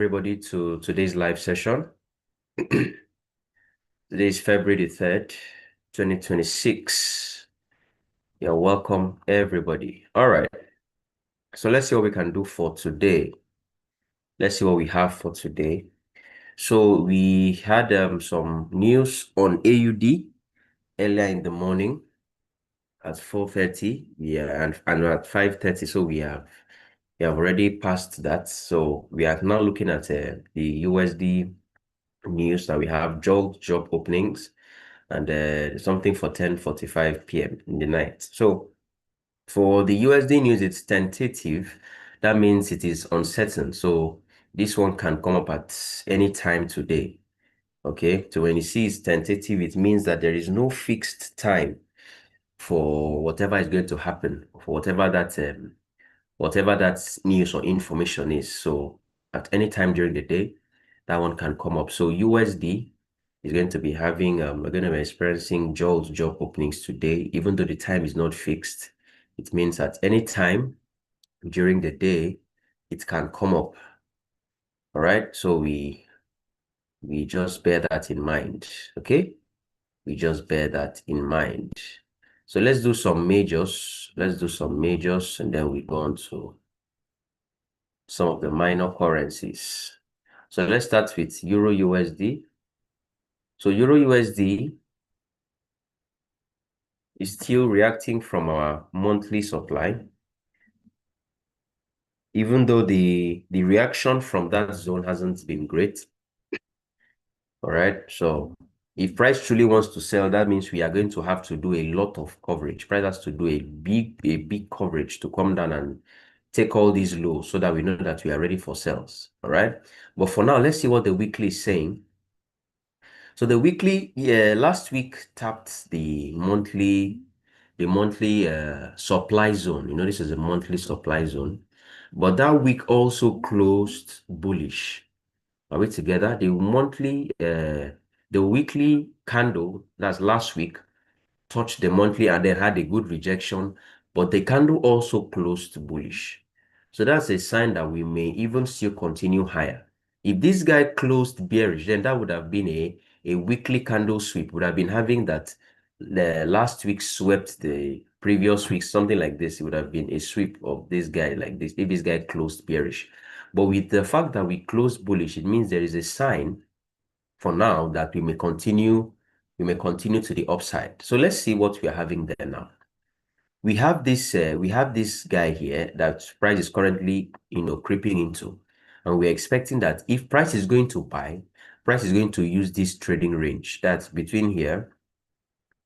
Everybody to today's live session. Today is February the 3rd, 2026. You're welcome, everybody. All right. So let's see what we can do for today. Let's see what we have for today. So we had some news on AUD earlier in the morning at 4:30. Yeah, and at 5:30. So we have already passed that. So we are now looking at the USD news that we have job openings and something for 10:45 p.m. in the night. So for the USD news, it's tentative. That means it is uncertain. So this one can come up at any time today. Okay. So when you see it's tentative, it means that there is no fixed time for whatever is going to happen, for whatever that news or information is. So at any time during the day, that one can come up. So USD is going to be having, we're going to be experiencing job openings today, even though the time is not fixed. It means at any time during the day, it can come up. All right. So we just bear that in mind. Okay. We just bear that in mind. So let's do some majors. Let's do some majors and then we go on to some of the minor currencies. So let's start with Euro USD. So Euro USD is still reacting from our monthly supply, even though the reaction from that zone hasn't been great. All right. So if price truly wants to sell, that means we are going to have to do a lot of coverage. Price has to do a big coverage to come down and take all these lows so that we know that we are ready for sales. All right. But for now, let's see what the weekly is saying. So the weekly, last week tapped the monthly supply zone. You know, this is a monthly supply zone, but that week also closed bullish. Are we together? The weekly candle, that's last week, touched the monthly and then had a good rejection, but the candle also closed bullish. So that's a sign that we may even still continue higher. If this guy closed bearish, then that would have been a weekly candle sweep, would have been having that the last week swept the previous week, something like this. It would have been a sweep of this guy like this if this guy closed bearish. But with the fact that we closed bullish, it means there is a sign for now that we may continue to the upside. So let's see what we are having there now. We have this guy here that price is currently creeping into, and we're expecting that if price is going to buy, price is going to use this trading range that's between here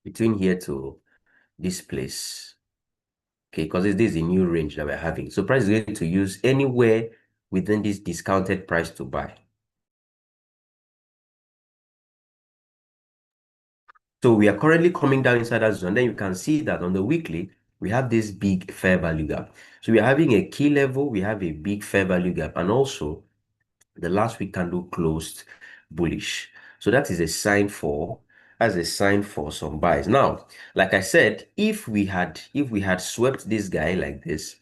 to this place. Okay, because this is a new range that we're having. So price is going to use anywhere within this discounted price to buy. So we are currently coming down inside that zone. Then you can see that on the weekly, we have this big fair value gap. So we are having a key level, we have a big fair value gap, and also the last week candle closed bullish. So that is a sign for some buys. Now, like I said, if we had swept this guy like this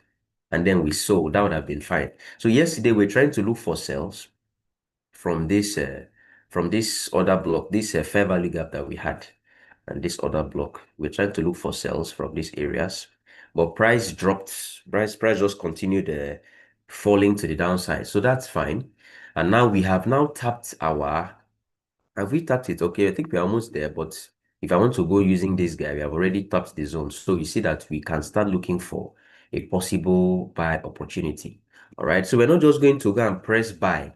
and then we sold, that would have been fine. So yesterday we're trying to look for sales from this other block, this fair value gap that we had, and this other block. We're trying to look for sales from these areas, but price dropped. Price just continued falling to the downside, so that's fine. And now we have now tapped our. Have we tapped it? Okay, I think we're almost there. But if I want to go using this guy, we have already tapped the zone, so you see that we can start looking for a possible buy opportunity. All right, so we're not just going to go and press buy.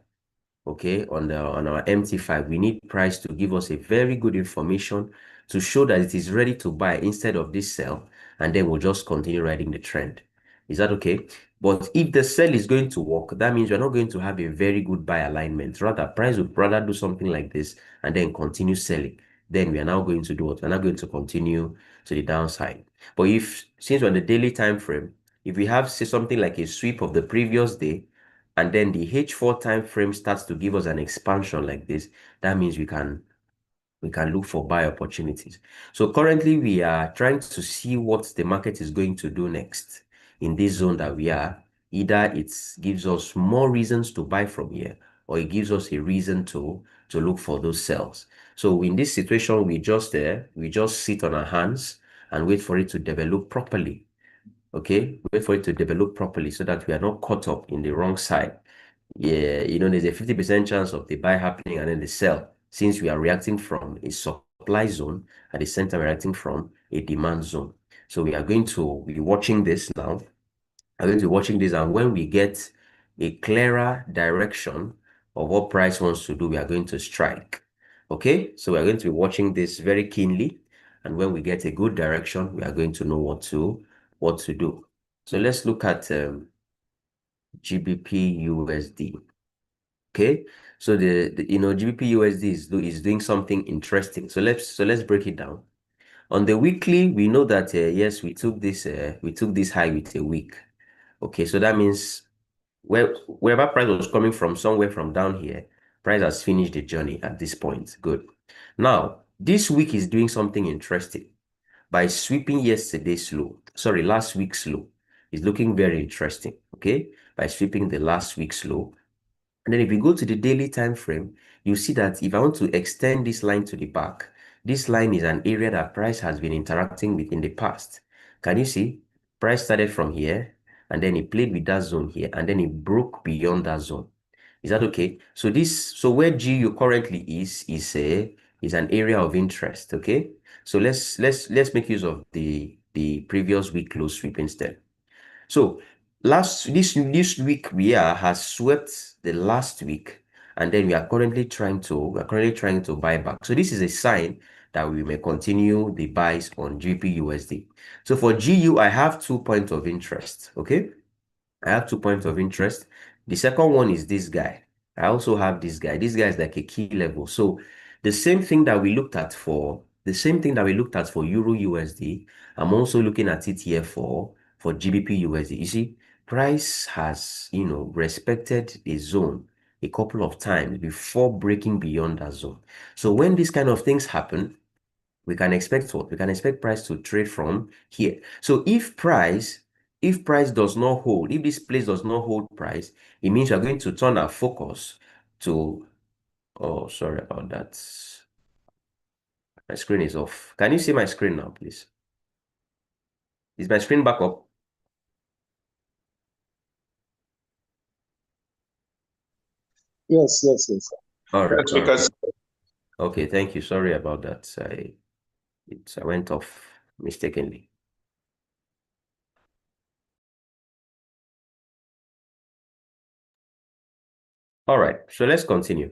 Okay, on our MT5, we need price to give us a very good information to show that it is ready to buy instead of this sell, and then we'll just continue riding the trend. Is that okay? But if the sell is going to work, that means we're not going to have a very good buy alignment. Rather, price would rather do something like this and then continue selling. Then we are now going to do what? We're now going to continue to the downside. But since we're on the daily time frame, if we have, say, something like a sweep of the previous day, and then the H4 time frame starts to give us an expansion like this, that means we can look for buy opportunities. So currently we are trying to see what the market is going to do next in this zone that we are. Either it gives us more reasons to buy from here, or it gives us a reason to look for those sells. So in this situation, we just sit on our hands and wait for it to develop properly. Okay, wait for it to develop properly so that we are not caught up in the wrong side. Yeah, there's a 50% chance of the buy happening and then the sell, since we are reacting from a supply zone at the center, we're reacting from a demand zone. So we are going to be watching this now. I'm going to be watching this, and when we get a clearer direction of what price wants to do, we are going to strike. Okay, so we are going to be watching this very keenly, and when we get a good direction, we are going to know what to do. So let's look at GBP USD. Okay, so the GBP USD is doing something interesting. So let's break it down. On the weekly, we know that yes, we took this high with a week. Okay, so that means wherever price was coming from, somewhere from down here, price has finished the journey at this point. Good. Now, this week is doing something interesting by sweeping last week's low. It's looking very interesting. Okay, by sweeping the last week's low. And then if you go to the daily time frame, you see that if I want to extend this line to the back, this line is an area that price has been interacting with in the past. Can you see? Price started from here, and then it played with that zone here, and then it broke beyond that zone. Is that okay? So where GU currently is an area of interest. Okay. So let's make use of the previous week close sweep instead. So this week has swept the last week, and then we are currently trying to buy back. So this is a sign that we may continue the buys on GBP/USD. So for GU, I have 2 points of interest. Okay, I have 2 points of interest. The second one is this guy. I also have this guy. This guy is like a key level. So the same thing that we looked at for Euro USD, I'm also looking at it here for GBP USD. You see, price has respected a zone a couple of times before breaking beyond that zone. So when these kind of things happen, we can expect what? We can expect price to trade from here. So if price does not hold, if this place does not hold price, it means we are going to turn our focus to, oh, sorry about that. My screen is off. Can you see my screen now, please? Is my screen back up? Yes. All right. Yes, we can. Okay, thank you. Sorry about that. I went off mistakenly. All right, so let's continue.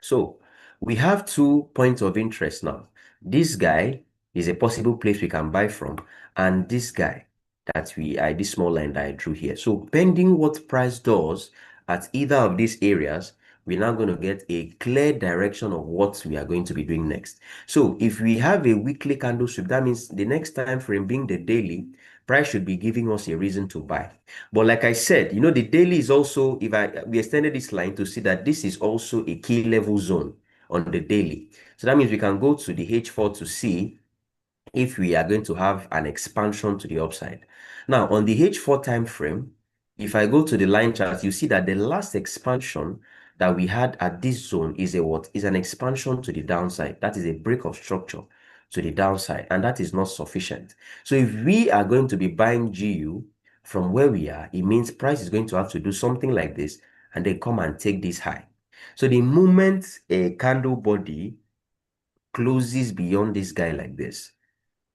So we have 2 points of interest now. This guy is a possible place we can buy from, and this guy this small line that I drew here. So pending what price does at either of these areas, we're now going to get a clear direction of what we are going to be doing next. So if we have a weekly candle sweep, that means the next time frame being the daily, price should be giving us a reason to buy. But like I said, the daily is also, we extended this line to see that this is also a key level zone on the daily. So that means we can go to the H4 to see if we are going to have an expansion to the upside. Now, on the H4 time frame, if I go to the line chart, you see that the last expansion that we had at this zone is an expansion to the downside. That is a break of structure to the downside, and that is not sufficient. So if we are going to be buying GU from where we are, it means price is going to have to do something like this and then come and take this high. So the moment a candle body closes beyond this guy like this,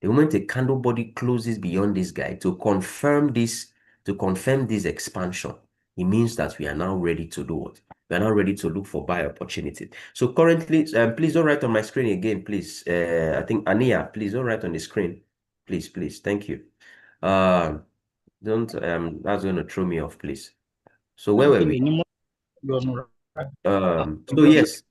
the moment a candle body closes beyond this guy to confirm this expansion, it means that we are now ready to do what? We are now ready to look for buy opportunity. So currently, please don't write on my screen again, please. I think Ania, please don't write on the screen. Please, thank you. Don't that's gonna throw me off, please. So where were we? So yes,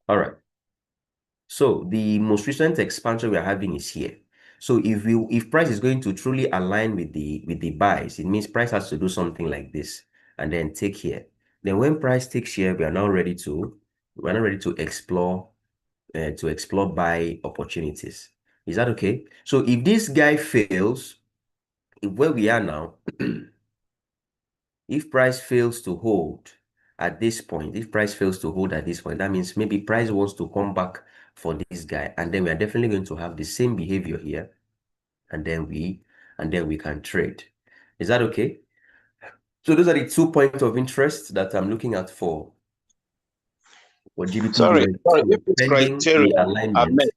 all right. So the most recent expansion we are having is here. So if price is going to truly align with the buys, it means price has to do something like this and then take here. Then when price takes here, we are now ready to explore buy opportunities. Is that okay? So if this guy fails, where we are now, if price fails to hold at this point, that means maybe price wants to come back for this guy, and then we are definitely going to have the same behavior here, and then we can trade. Is that okay? So those are the 2 points of interest that I'm looking at for GBP Sorry, if this pending criteria the are alignment. met,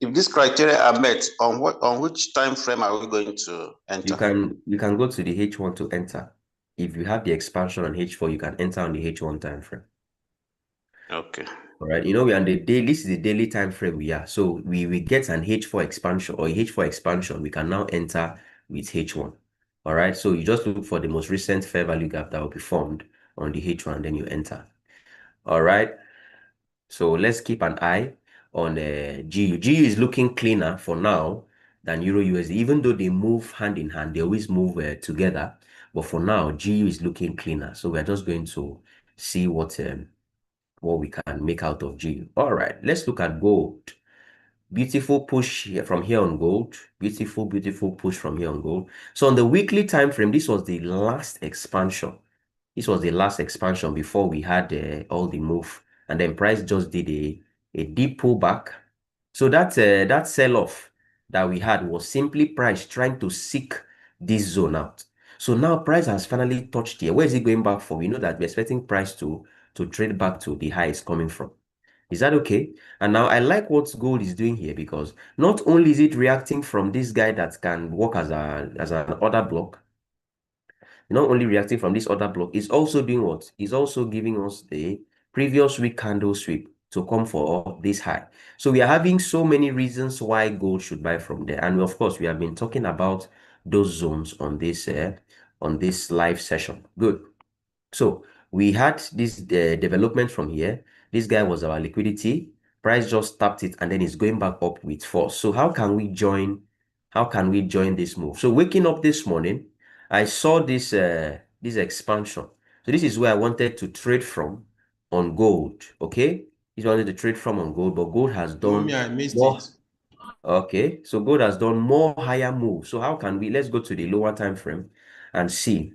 if these criteria are met, on which time frame are we going to enter? You can go to the H1 to enter. If you have the expansion on H4, you can enter on the H1 time frame. Okay. All right. We are on the daily. This is the daily time frame we are. So we get an H4 expansion or a H4 expansion. We can now enter with H1. All right. So you just look for the most recent fair value gap that will be formed on the H1, then you enter. All right. So let's keep an eye on GU. GU is looking cleaner for now than Euro USD, even though they move hand in hand. They always move together. But for now, GU is looking cleaner. So we're just going to see what we can make out of GU. All right, let's look at gold. Beautiful push here from here on gold. Beautiful push from here on gold. So on the weekly time frame, this was the last expansion. This was the last expansion before we had all the move, and then price just did a deep pullback. So that sell-off that we had was simply price trying to seek this zone out. So now price has finally touched here. Where is it going back for? We know that we're expecting price to trade back to the high it's coming from. Is that okay? And now I like what gold is doing here, because not only is it reacting from this guy that can work as an order block, not only reacting from this order block, is also doing what? Is also giving us the previous week candle sweep to come for this high. So we are having so many reasons why gold should buy from there. And of course, we have been talking about those zones on this live session. Good. So we had this development from here. This guy was our liquidity. Price just tapped it and then it's going back up with force. So how can we join this move? So waking up this morning, I saw this expansion. So this is where I wanted to trade from on gold. Okay, this is what I wanted to trade from on gold, but gold has done I missed more. it. Okay, so gold has done more higher moves. So how can we? Let's go to the lower time frame and see.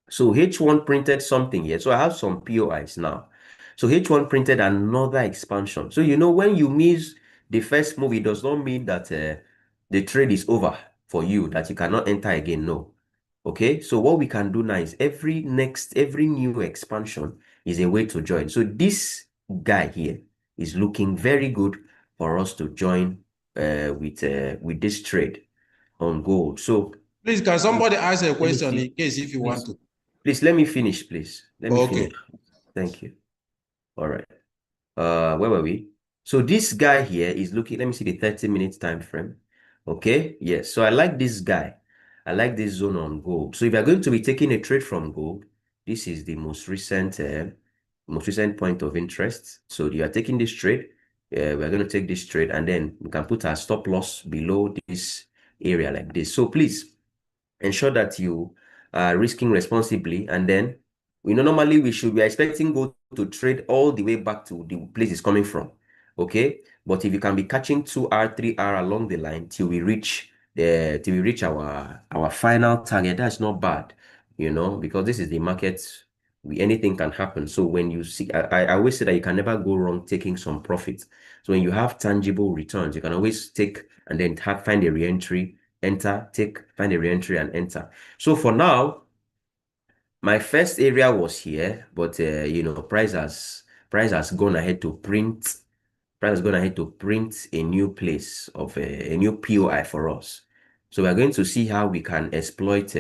So H1 printed something here. So I have some POIs now. So H1 printed another expansion. So when you miss the first move, it does not mean that the trade is over for you, that you cannot enter again. No. Okay. So what we can do now is every new expansion is a way to join. So this guy here is looking very good for us to join with this trade on gold. So please, can somebody ask a question in case if you want to? Please let me finish, please. Let me Okay. finish. Thank you. All right. Where were we? So this guy here is looking, let me see the 30-minute time frame. Okay, yes. So I like this guy. I like this zone on gold. So if you're going to be taking a trade from gold, this is the most recent point of interest. So you are taking this trade. We're going to take this trade, and then we can put our stop loss below this area like this. So please ensure that you are risking responsibly, and then normally we should be expecting gold to trade all the way back to the place it's coming from. Okay, but if you can be catching 2 hour 3 hour along the line till we reach our final target, that's not bad, because this is the market. Anything can happen. So when you see, I always say that you can never go wrong taking some profits. So when you have tangible returns, you can always take and then find a re-entry, enter, take, find a re-entry and enter. So for now, my first area was here, but price has gone ahead to print. Price has gone ahead to print a new place of a new POI for us. So we're going to see how we can exploit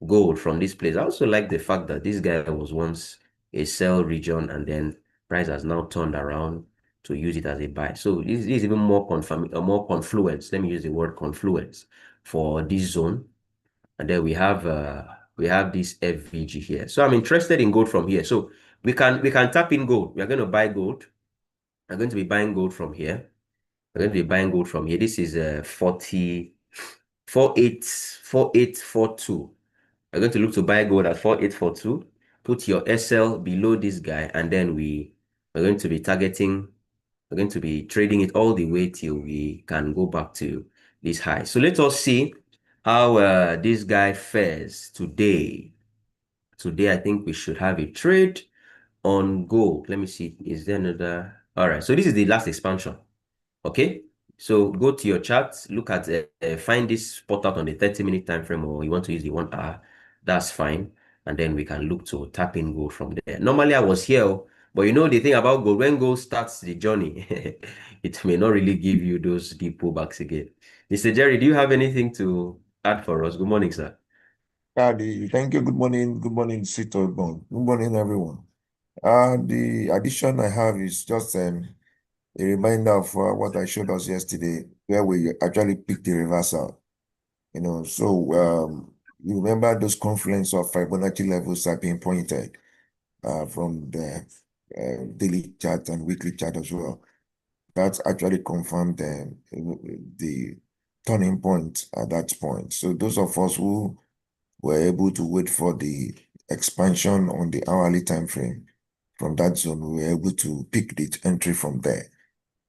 gold from this place. I also like the fact that this guy was once a sell region, and then price has now turned around to use it as a buy. So this is even more more confluence. Let me use the word confluence for this zone. And then we have this FVG here. So I'm interested in gold from here. So we can tap in gold. We are going to buy gold. I'm going to be buying gold from here. I'm going to be buying gold from here. This is 4842. I'm going to look to buy gold at 4842. Put your SL below this guy, and then we're going to be targeting. We're going to be trading it all the way till we can go back to this high. So let us see how this guy fares today. Today, I think we should have a trade on gold. Let me see. Is there another? All right. So this is the last expansion. Okay. So go to your chart, look at find this spot out on the 30-minute time frame, or you want to use the 1 hour. That's fine. And then we can look to tap in gold from there. Normally I was here, but you know the thing about gold, when gold starts the journey, it may not really give you those deep pullbacks again. Mr. Jerry, do you have anything to add for us? Good morning, sir. Thank you. Good morning, Sito Bond. Good morning, everyone. The addition I have is just a reminder of what I showed us yesterday, where we actually picked the reversal. You know, so you remember those confluence of Fibonacci levels are being pointed from the daily chart and weekly chart as well. That's actually confirmed the turning point at that point. So those of us who were able to wait for the expansion on the hourly time frame from that zone, we were able to pick the entry from there.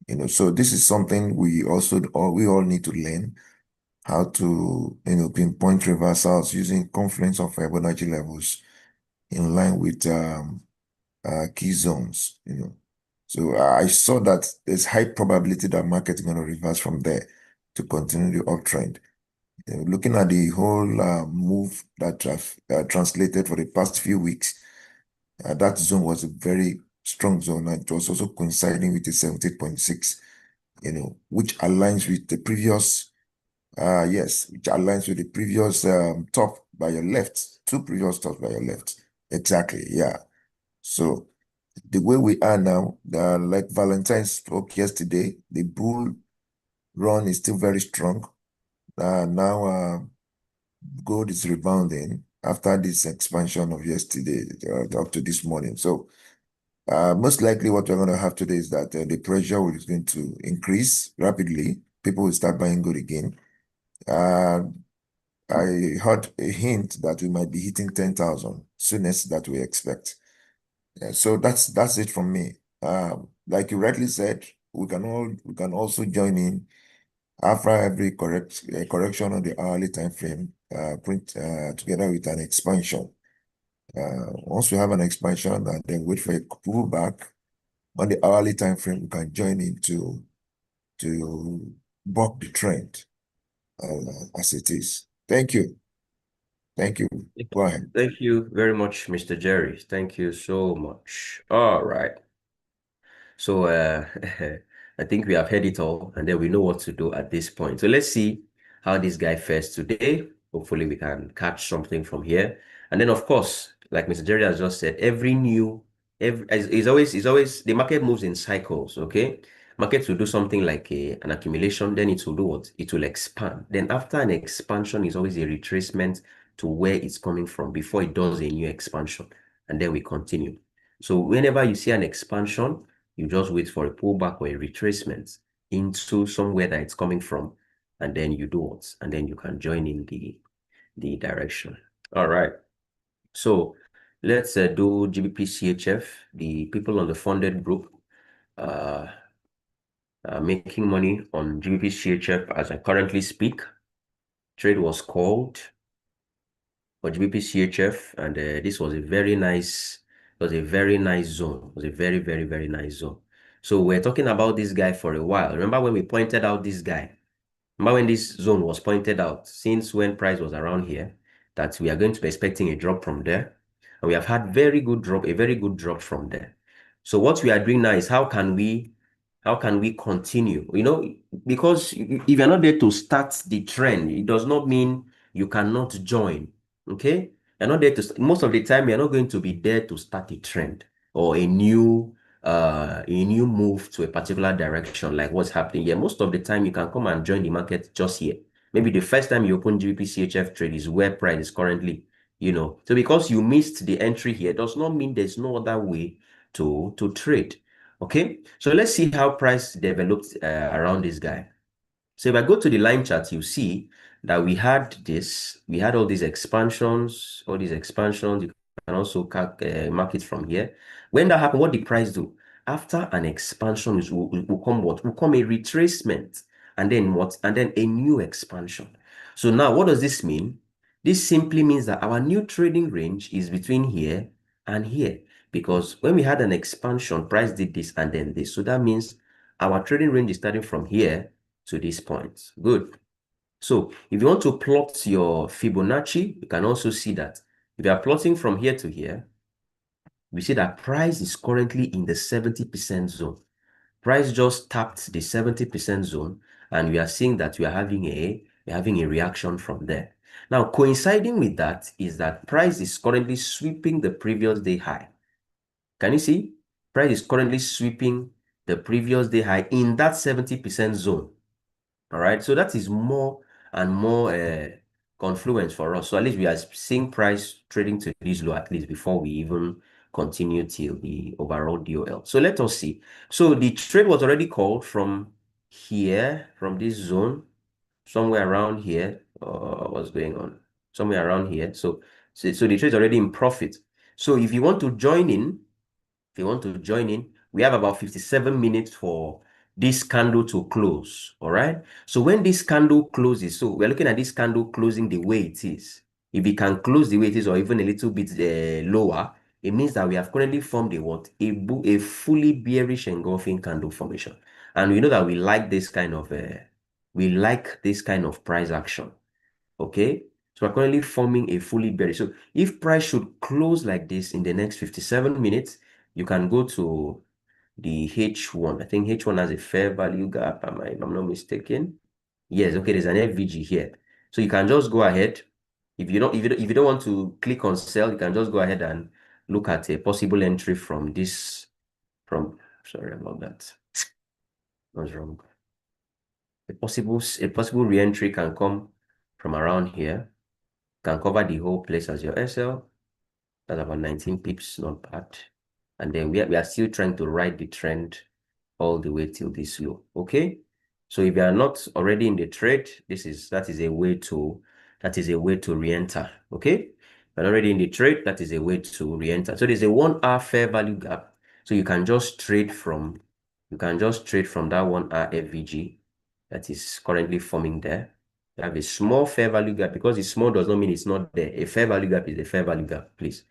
You know, so this is something we all need to learn how to, pinpoint reversals using confluence of Fibonacci levels in line with key zones. So I saw that there's high probability that market is going to reverse from there to continue the uptrend. Looking at the whole move that translated for the past few weeks, that zone was a very strong zone, and it was also coinciding with the 17.6, which aligns with the previous, top by your left, two previous tops by your left. Exactly, yeah. So the way we are now, like Valentine spoke yesterday, the bull run is still very strong. Now gold is rebounding after this expansion of yesterday up to this morning. So most likely what we're going to have today is that the pressure is going to increase rapidly. People will start buying gold again. I heard a hint that we might be hitting 10,000 soonest that we expect. So that's it from me. Like you rightly said, we can also join in after every correction on the hourly time frame, together with an expansion. Once we have an expansion and then wait for a pullback on the hourly time frame, we can join in to buck the trend as it is. Thank you. Thank you. Go ahead. Thank you very much, Mr. Jerry. Thank you so much. All right. So I think we have heard it all, and then we know what to do at this point. So let's see how this guy fares today. Hopefully we can catch something from here. And then of course, like Mr. Jerry has just said, is always the market moves in cycles, okay? Markets will do something like an accumulation, then it will do what? It will expand. Then after an expansion is always a retracement to where it's coming from before it does a new expansion. And then we continue. So whenever you see an expansion, you just wait for a pullback or a retracement into somewhere that it's coming from, and then you do what? And then you can join in the direction. All right. So let's do GBP CHF. The people on the funded group making money on GBP CHF as I currently speak. Trade was called for GBP CHF, and this was a very nice. It was a very nice zone. It was a very, very, very nice zone. So we're talking about this guy for a while. Remember when we pointed out this guy? Remember when this zone was pointed out, since when price was around here, that we are going to be expecting a drop from there. And we have had a very good drop from there. So what we are doing now is how can we continue? Because if you're not there to start the trend, it does not mean you cannot join. Okay? You're not there to, most of the time, you're not going to be there to start a trend or a new move to a particular direction, like what's happening here. Most of the time, you can come and join the market just here. Maybe the first time you open GBP CHF trade is where price is currently, So because you missed the entry here, does not mean there's no other way to trade. Okay, so let's see how price developed around this guy. So if I go to the line chart, you see that we had all these expansions. You can also mark it from here. When that happened, what did price do? After an expansion will come what? Will come a retracement, and then what? And then a new expansion. So now what does this mean? This simply means that our new trading range is between here and here, because when we had an expansion, price did this and then this. So that means our trading range is starting from here to this point. Good. So if you want to plot your Fibonacci, you can also see that if you are plotting from here to here, we see that price is currently in the 70% zone. Price just tapped the 70% zone, and we are seeing that we're having a reaction from there. Now, coinciding with that is that price is currently sweeping the previous day high. Can you see? Price is currently sweeping the previous day high in that 70% zone. All right, so that is more and more confluence for us. So at least we are seeing price trading to this low at least before we even continue till the overall DOL. So let us see. So the trade was already called from here, from this zone, somewhere around here. What's going on? Somewhere around here. So the trade is already in profit. So if you want to join in, we have about 57 minutes for this candle to close. All right. So when this candle closes, so we're looking at this candle closing the way it is. If it can close the way it is or even a little bit lower, it means that we have currently formed a fully bearish engulfing candle formation. And we know that we like this kind of price action. Okay. So we're currently forming a fully bearish. So if price should close like this in the next 57 minutes, you can go to the H1. I think H1 has a fair value gap. I'm not mistaken. Yes, okay, there's an FVG here. So you can just go ahead. If you don't want to click on sell, you can just go ahead and look at a possible entry from this. Sorry about that. What's wrong? A possible re-entry can come from around here. Can cover the whole place as your SL. That's about 19 pips, not bad. And then we are still trying to ride the trend all the way till this low. Okay. So if you are not already in the trade, that is a way to re-enter. Okay. If you're already in the trade, that is a way to re-enter. So there's a 1 hour fair value gap. So you can just trade from that 1 hour FVG that is currently forming there. You have a small fair value gap. Because it's small does not mean it's not there. A fair value gap is a fair value gap, please.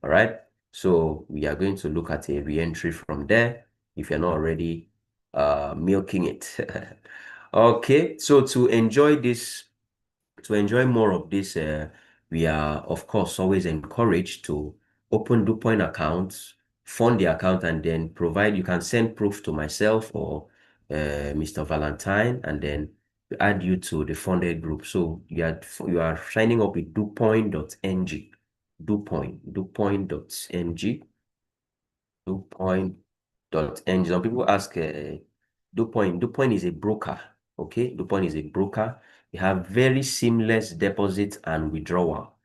All right. So we are going to look at a re-entry from there if you're not already milking it. Okay. So to enjoy more of this, we are of course always encouraged to open DuPoint accounts, fund the account, and then provide. You can send proof to myself or Mr. Valentine, and then add you to the funded group. So you are signing up with DuPoint.ng. DuPoint.ng. Some people ask, DuPoint is a broker. Okay, DuPoint is a broker. We have very seamless deposit and withdrawal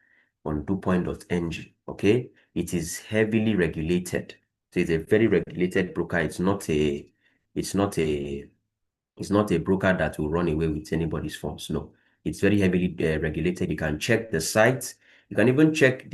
on DuPoint.ng. Okay, it is heavily regulated. So it's a very regulated broker. It's not a broker that will run away with anybody's funds. No, it's very heavily regulated. You can check the site. You can even check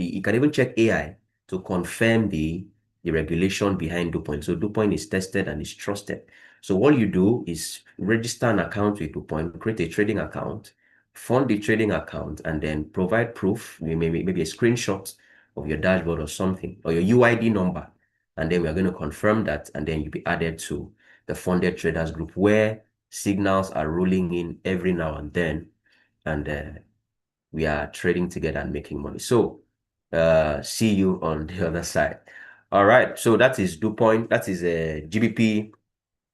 AI to confirm the regulation behind DuPoint. So DuPoint is tested and is trusted. So all you do is register an account with DuPoint, create a trading account, fund the trading account, and then provide proof, maybe a screenshot of your dashboard or something, or your UID number. And then we are going to confirm that, and then you'll be added to the funded traders group where signals are rolling in every now and then, and we are trading together and making money. So see you on the other side. All right, so that is DuPoint. That is a GBP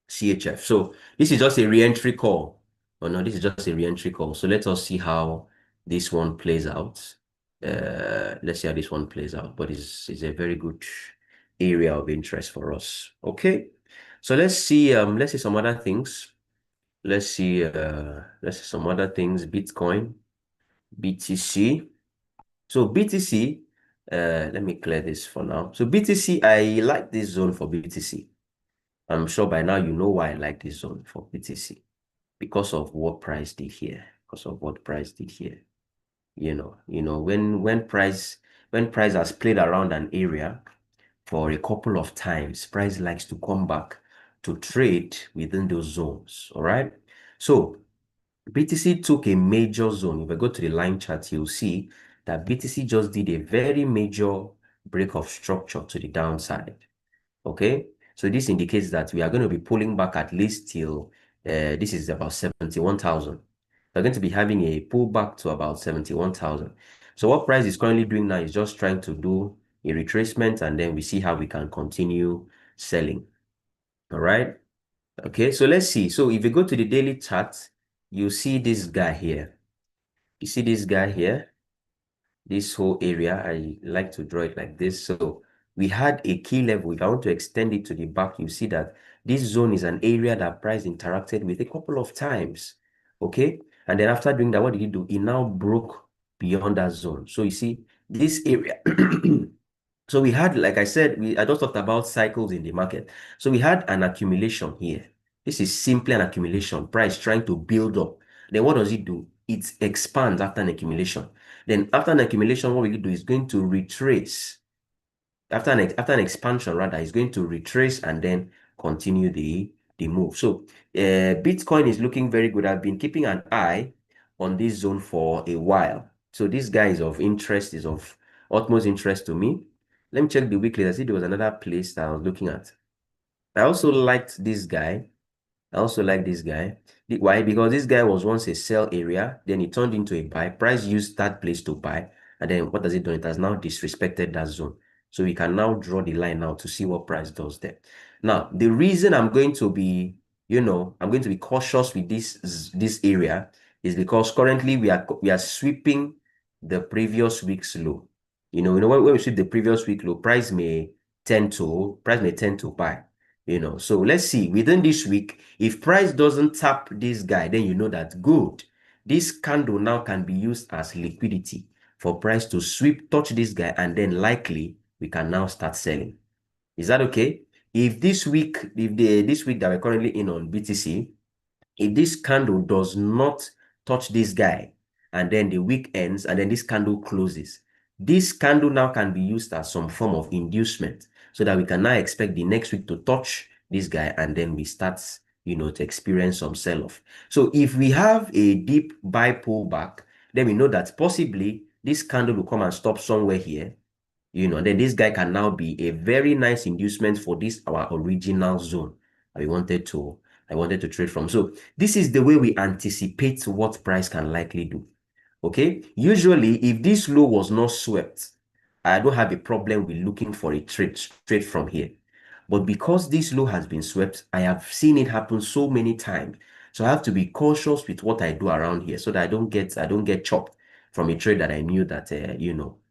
CHF. So this is just a re-entry call. Oh no, this is just a re-entry call. So let us see how this one plays out. Let's see how this one plays out. But it's a very good area of interest for us. Okay, so let's see some other things. Let's see some other things. Bitcoin, BTC. So BTC, let me clear this for now. So BTC, I like this zone for BTC. I'm sure by now you know why I like this zone for BTC. Because of what price did here. You know, when price has played around an area for a couple of times, price likes to come back to trade within those zones. All right. So BTC took a major zone. If I go to the line chart, you'll see that BTC just did a very major break of structure to the downside. Okay, so this indicates that we are going to be pulling back at least till this is about 71,000. We're going to be having a pullback to about 71,000. So what price is currently doing now is just trying to do a retracement, and then we see how we can continue selling. All right. Okay, so let's see. So if you go to the daily chart, you see this guy here. You see this guy here, this whole area. I like to draw it like this. So we had a key level. If I want to extend it to the back, you see that this zone is an area that price interacted with a couple of times. Okay, and then after doing that, what did he do? He now broke beyond that zone. So you see this area. So we had, like I said, I just talked about cycles in the market. So we had an accumulation here. This is simply an accumulation, price trying to build up. Then what does it do? It expands after an accumulation. Then after an accumulation, what will it do? Is going to retrace. After an expansion, rather, it's going to retrace and then continue the move. So Bitcoin is looking very good. I've been keeping an eye on this zone for a while. So this guy is of interest, is of utmost interest to me. Let me check the weekly. I see there was another place that I was looking at. I also liked this guy. I also like this guy. Why? Because this guy was once a sell area, then it turned into a buy. Price used that place to buy, and then what does it do? It has now disrespected that zone. So we can now draw the line now to see what price does there. Now, the reason I'm going to be, I'm going to be cautious with this area is because currently we are sweeping the previous week's low. When we sweep the previous week low, price may tend to buy. So let's see within this week, if price doesn't tap this guy, then you know that good. This candle now can be used as liquidity for price to touch this guy, and then likely we can now start selling. Is that okay? If this week that we're currently in on BTC, if this candle does not touch this guy, and then the week ends, and then this candle closes, this candle now can be used as some form of inducement, so that we can now expect the next week to touch this guy, and then we start, to experience some sell-off. So if we have a deep buy pullback, then we know that possibly this candle will come and stop somewhere here, then this guy can now be a very nice inducement for this, our original zone that I wanted to trade from. So this is the way we anticipate what price can likely do. Okay, usually if this low was not swept, I don't have a problem with looking for a trade straight from here. But because this low has been swept, I have seen it happen so many times. So I have to be cautious with what I do around here so that I don't get chopped from a trade that I knew that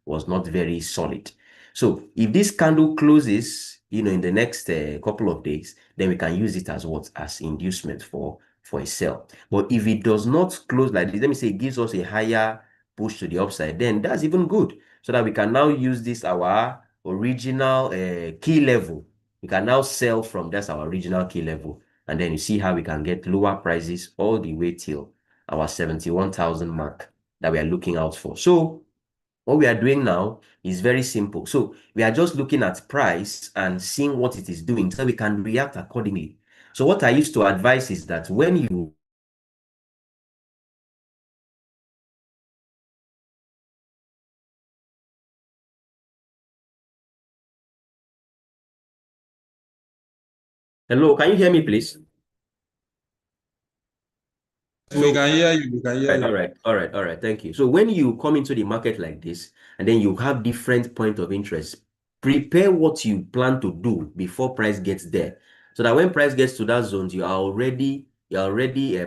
was not very solid. So if this candle closes, in the next couple of days, then we can use it as what? As inducement for a sell. But if it does not close like this, let me say it gives us a higher push to the upside, then that's even good, so that we can now use this, our original key level. We can now sell from that's our original key level, and then you see how we can get lower prices all the way till our 71,000 mark that we are looking out for. So what we are doing now is very simple. So we are just looking at price and seeing what it is doing so we can react accordingly. So what I used to advise is that when you Hello, can you hear me, please? We can hear you. We can hear you. All right. Thank you. So when you come into the market like this, and then you have different point of interest, prepare what you plan to do before price gets there, so that when price gets to that zone, you are already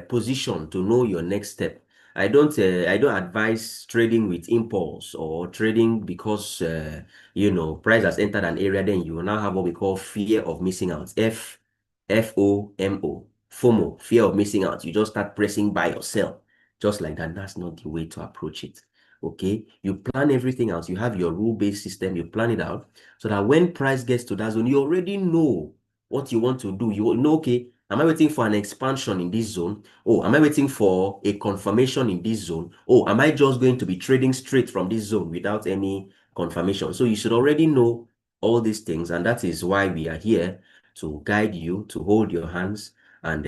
positioned to know your next step. I don't advise trading with impulse or trading because price has entered an area. Then you will now have what we call fear of missing out. FOMO, fear of missing out. You just start pressing buy or sell just like that. That's not the way to approach it. Okay, you plan everything else. You have your rule-based system. You plan it out so that when price gets to that zone, you already know what you want to do. You know, okay, am I waiting for an expansion in this zone? Oh, am I waiting for a confirmation in this zone? Oh, am I just going to be trading straight from this zone without any confirmation? So you should already know all these things, and that is why we are here to guide you, to hold your hands, and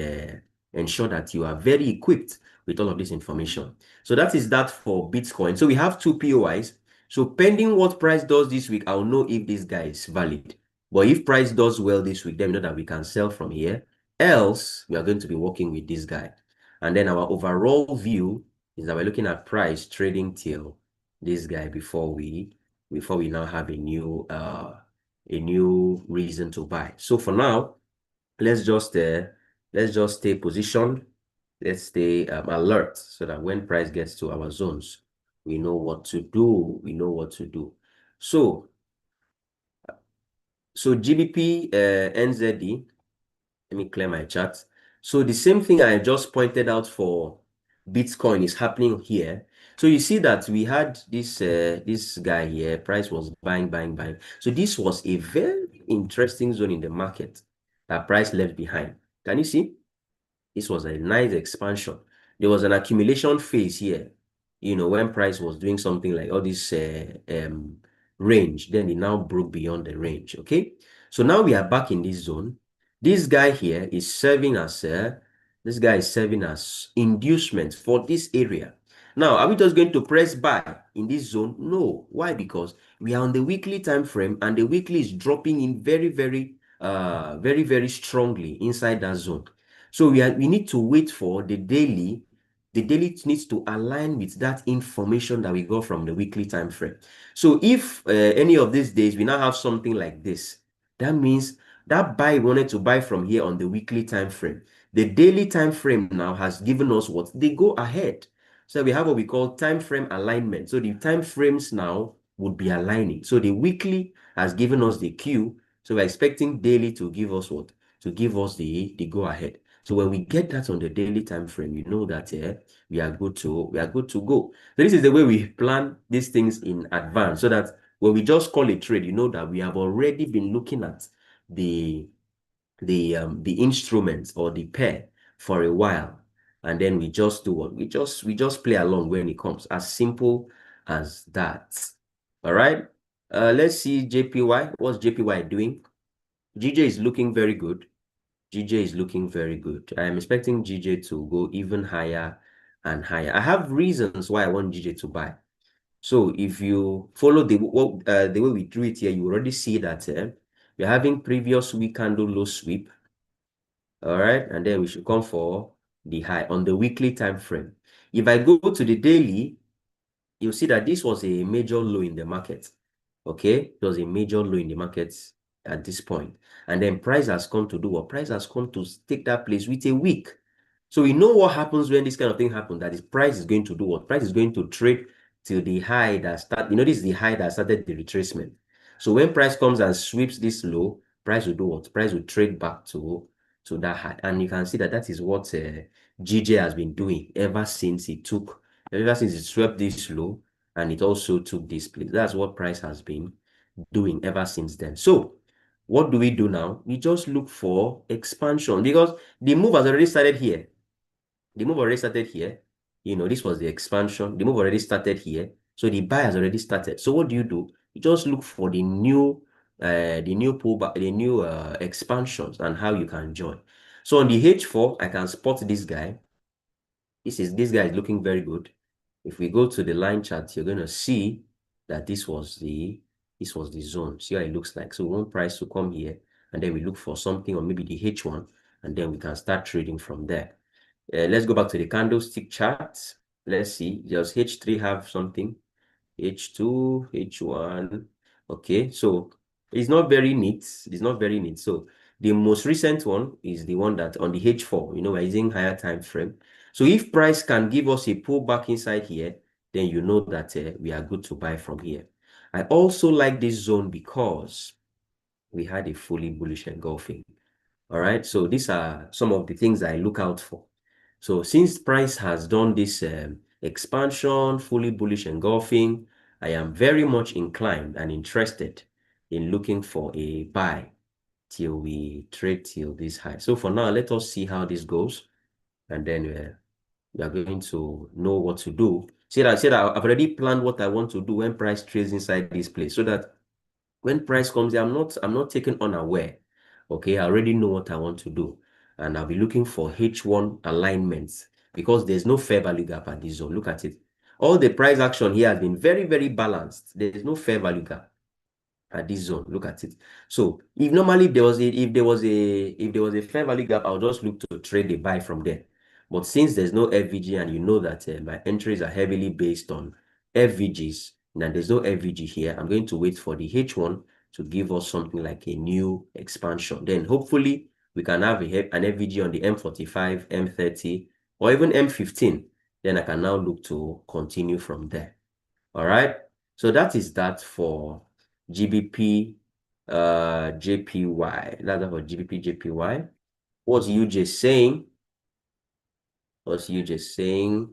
ensure that you are very equipped with all of this information. So that is that for Bitcoin. So we have two POIs. So pending what price does this week, I'll know if this guy is valid. But if price does well this week, then we know that we can sell from here. Else, we are going to be working with this guy. And then our overall view is that we're looking at price trading till this guy before we now have a new reason to buy. So for now, let's just stay positioned. Let's stay alert so that when price gets to our zones, we know what to do. We know what to do. So GBP NZD, let me clear my chart. So the same thing I just pointed out for Bitcoin is happening here. So you see that we had this guy here, price was buying. So this was a very interesting zone in the market that price left behind. Can you see? This was a nice expansion. There was an accumulation phase here, when price was doing something like all this range, then it now broke beyond the range. Okay, so now we are back in this zone. This guy here is serving as inducement for this area. Now, are we just going to press buy in this zone? No. Why? Because we are on the weekly time frame, and the weekly is dropping in very, very strongly inside that zone. So we need to wait for the daily. The daily needs to align with that information that we got from the weekly time frame. So if any of these days we now have something like this, that means that buy we wanted to buy from here on the weekly time frame. The daily time frame now has given us what? They go ahead. So we have what we call time frame alignment. So the time frames now would be aligning. So the weekly has given us the cue. So we're expecting daily to give us what? To give us the go ahead. So when we get that on the daily time frame, you know that we are good to go. So this is the way we plan these things in advance, so that when we just call a trade, you know that we have already been looking at the instruments or the pair for a while, and then we just do what? We just play along when it comes. As simple as that. All right. Let's see JPY. What's JPY doing? GJ is looking very good. GJ is looking very good. I am expecting GJ to go even higher and higher. I have reasons why I want GJ to buy. So if you follow the way we drew it here, you already see that we're having previous week candle low sweep. All right, and then we should come for the high on the weekly time frame. If I go to the daily, you'll see that this was a major low in the market. Okay, it was a major low in the market at this point. And then price has come to do what? Price has come to take that place with a week. So we know what happens when this kind of thing happens, that is price is going to do what? Price is going to trade till the high that started. This is the high that started the retracement. So when price comes and sweeps this low, price will do what? Price will trade back to that high. And you can see that is what GJ has been doing ever since it swept this low, and it also took this place. That's what price has been doing ever since then. So what do we do now? We just look for expansion, because the move has already started here. The move already started here. This was the expansion. The move already started here. So the buy has already started. So what do? You just look for the new pullback, the new expansions, and how you can join. So on the H4, I can spot this guy. This guy is looking very good. If we go to the line chart, you're going to see that this was the zone. See how it looks like. So we want price to come here, and then we look for something on maybe the H1, and then we can start trading from there. Let's go back to the candlestick chart. Let's see, does H3 have something? H2, H1. Okay, so it's not very neat. It's not very neat. So the most recent one is the one that on the H4, we're using higher time frame. So if price can give us a pullback inside here, then you know that we are good to buy from here. I also like this zone because we had a fully bullish engulfing. All right, so these are some of the things I look out for. So since price has done this expansion, fully bullish engulfing, I am very much inclined and interested in looking for a buy till we trade till this high. So for now, let us see how this goes, and then we are going to know what to do. See that I've already planned what I want to do when price trades inside this place, so that when price comes here, I'm not taken unaware. Okay, I already know what I want to do, and I'll be looking for H1 alignments because there's no fair value gap at this zone. Look at it. All the price action here has been very, very balanced. There is no fair value gap at this zone. Look at it. So if normally there was a fair value gap, I'll just look to trade the buy from there. But since there's no FVG, and you know that my entries are heavily based on FVGs, now there's no FVG here, I'm going to wait for the H1 to give us something like a new expansion. Then hopefully we can have an FVG on the M45, M30, or even M15. Then I can now look to continue from there. All right. So that is that for GBP JPY. That's for GBP JPY. What's UJ saying? What's UJ saying?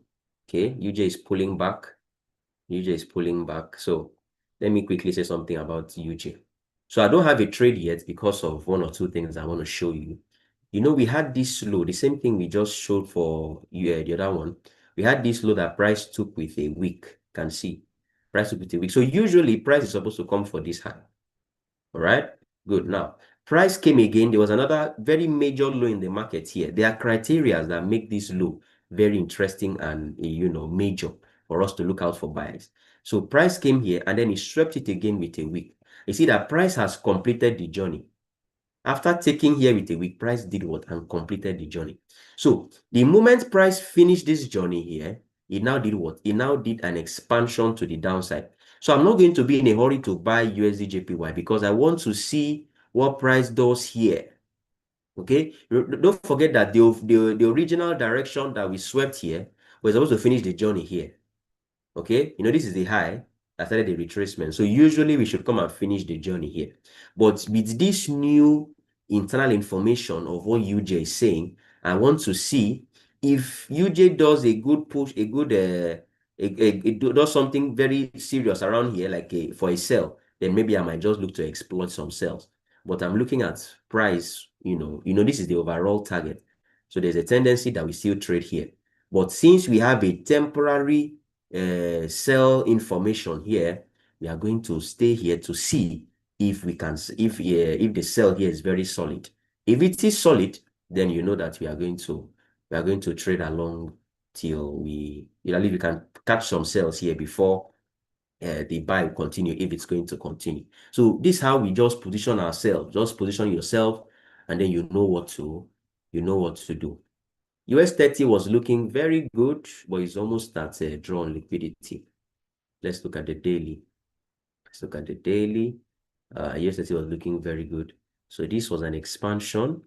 Okay, UJ is pulling back. UJ is pulling back. So let me quickly say something about UJ. So I don't have a trade yet because of one or two things I want to show you. You know, we had this low, the same thing we just showed for the other one. We had this low that price took with a week. Can see price took with a week. So usually price is supposed to come for this high. All right, good. Now price came again. There was another very major low in the market here. There are criteria that make this low very interesting and major for us to look out for buyers. So price came here and then it swept it again with a wick. You see that price has completed the journey. After taking here with a wick, price did what? And completed the journey. So the moment price finished this journey here, it now did what? It now did an expansion to the downside. So I'm not going to be in a hurry to buy USD JPY because I want to see what price does here. Okay, don't forget that the original direction that we swept here was supposed to finish the journey here. Okay, this is the high that started the retracement. So usually we should come and finish the journey here. But with this new internal information of what UJ is saying, I want to see if UJ does a good push, it does something very serious around here, like for a sell, then maybe I might just look to exploit some sells. But I'm looking at price, this is the overall target. So there's a tendency that we still trade here. But since we have a temporary sell information here, we are going to stay here to see if we can, if the sell here is very solid. If it is solid, then you know that we are going to trade along till we can catch some sells here before the buy will continue, if it's going to continue. So this is how we just position ourselves. Just position yourself, and then you know what to do. US 30 was looking very good, but it's almost at drawn liquidity. Let's look at the daily. Let's look at the daily. US 30 was looking very good. So this was an expansion.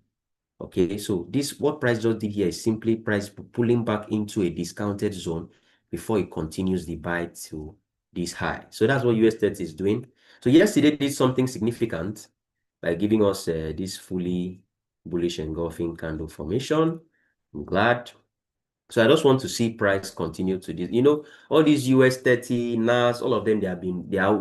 Okay, so what price just did here is simply price pulling back into a discounted zone before it continues the buy to this high. So that's what US 30 is doing. So yesterday did something significant by giving us this fully bullish engulfing candle formation. I'm glad. So I just want to see price continue to this. All these US 30, NAS, all of them, they are